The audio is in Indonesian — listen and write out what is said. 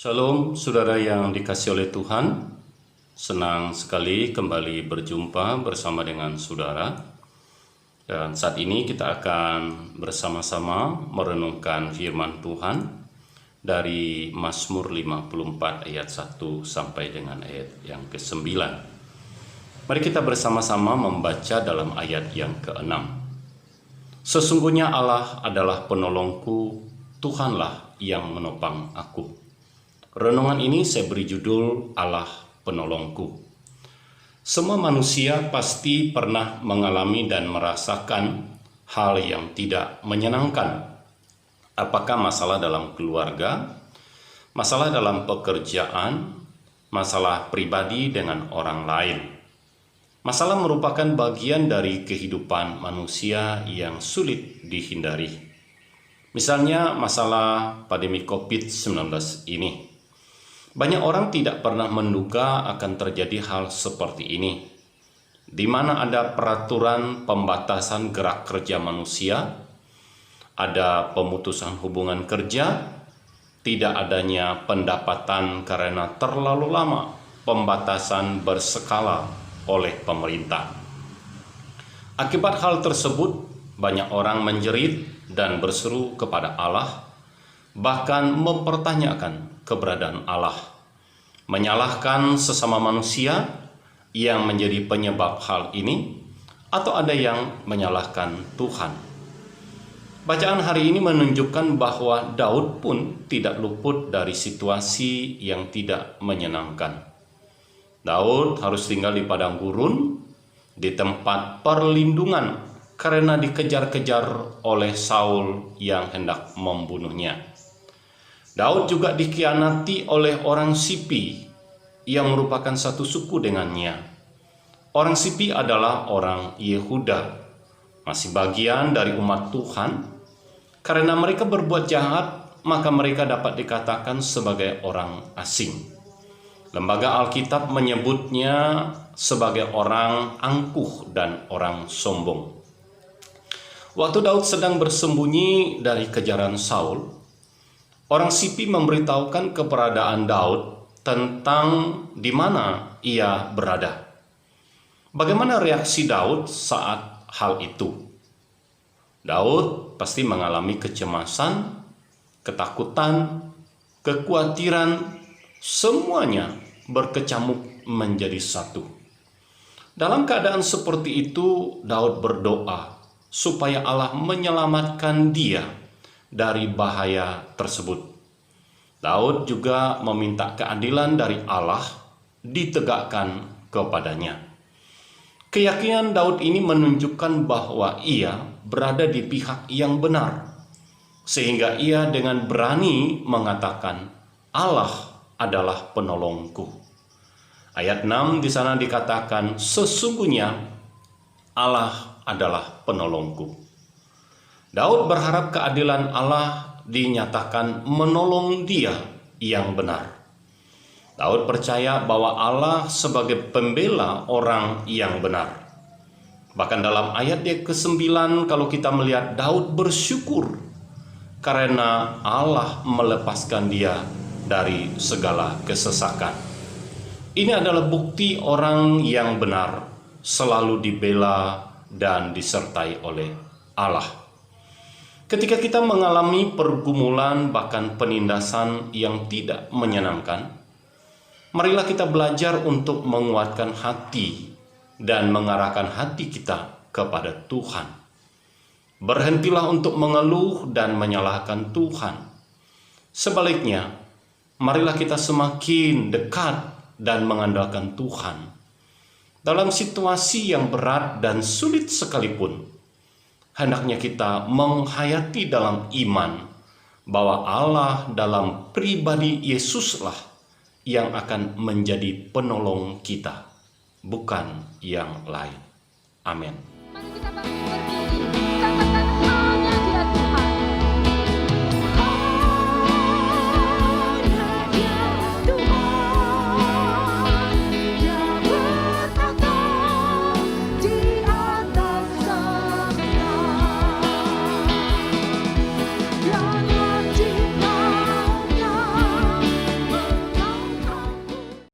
Shalom saudara yang dikasihi oleh Tuhan. Senang sekali kembali berjumpa bersama dengan saudara. Dan saat ini kita akan bersama-sama merenungkan firman Tuhan dari Mazmur 54 ayat 1 sampai dengan ayat yang ke-9. Mari kita bersama-sama membaca dalam ayat yang ke-6. Sesungguhnya Allah adalah penolongku, Tuhanlah yang menopang aku. Renungan ini saya beri judul Allah Penolongku. Semua manusia pasti pernah mengalami dan merasakan hal yang tidak menyenangkan. Apakah masalah dalam keluarga, masalah dalam pekerjaan, masalah pribadi dengan orang lain. Masalah merupakan bagian dari kehidupan manusia yang sulit dihindari. Misalnya masalah pandemi COVID-19 ini. Banyak orang tidak pernah menduga akan terjadi hal seperti ini, di mana ada peraturan pembatasan gerak kerja manusia, ada pemutusan hubungan kerja, tidak adanya pendapatan karena terlalu lama pembatasan berskala oleh pemerintah. Akibat hal tersebut, banyak orang menjerit dan berseru kepada Allah, bahkan mempertanyakan keberadaan Allah, menyalahkan sesama manusia yang menjadi penyebab hal ini, atau ada yang menyalahkan Tuhan. Bacaan hari ini menunjukkan bahwa Daud pun tidak luput dari situasi yang tidak menyenangkan. Daud harus tinggal di padang gurun, di tempat perlindungan karena dikejar-kejar oleh Saul yang hendak membunuhnya. Daud juga dikhianati oleh orang Sipi yang merupakan satu suku dengannya. Orang Sipi adalah orang Yehuda, masih bagian dari umat Tuhan. Karena mereka berbuat jahat, maka mereka dapat dikatakan sebagai orang asing. Lembaga Alkitab menyebutnya sebagai orang angkuh dan orang sombong. Waktu Daud sedang bersembunyi dari kejaran Saul, orang Sipi memberitahukan keberadaan Daud tentang di mana ia berada. Bagaimana reaksi Daud saat hal itu? Daud pasti mengalami kecemasan, ketakutan, kekhawatiran, semuanya berkecamuk menjadi satu. Dalam keadaan seperti itu, Daud berdoa supaya Allah menyelamatkan dia dari bahaya tersebut. Daud juga meminta keadilan dari Allah ditegakkan kepadanya. Keyakinan Daud ini menunjukkan bahwa ia berada di pihak yang benar, sehingga ia dengan berani mengatakan, Allah adalah penolongku. Ayat 6 di sana dikatakan, sesungguhnya Allah adalah penolongku. Daud berharap keadilan Allah dinyatakan menolong dia yang benar. Daud percaya bahwa Allah sebagai pembela orang yang benar. Bahkan dalam ayat yang ke-9 kalau kita melihat Daud bersyukur karena Allah melepaskan dia dari segala kesesakan. Ini adalah bukti orang yang benar selalu dibela dan disertai oleh Allah. Ketika kita mengalami pergumulan bahkan penindasan yang tidak menyenangkan, marilah kita belajar untuk menguatkan hati dan mengarahkan hati kita kepada Tuhan. Berhentilah untuk mengeluh dan menyalahkan Tuhan. Sebaliknya, marilah kita semakin dekat dan mengandalkan Tuhan. Dalam situasi yang berat dan sulit sekalipun, hendaknya kita menghayati dalam iman bahwa Allah dalam pribadi Yesuslah yang akan menjadi penolong kita, bukan yang lain. Amin. Mari kita bangun.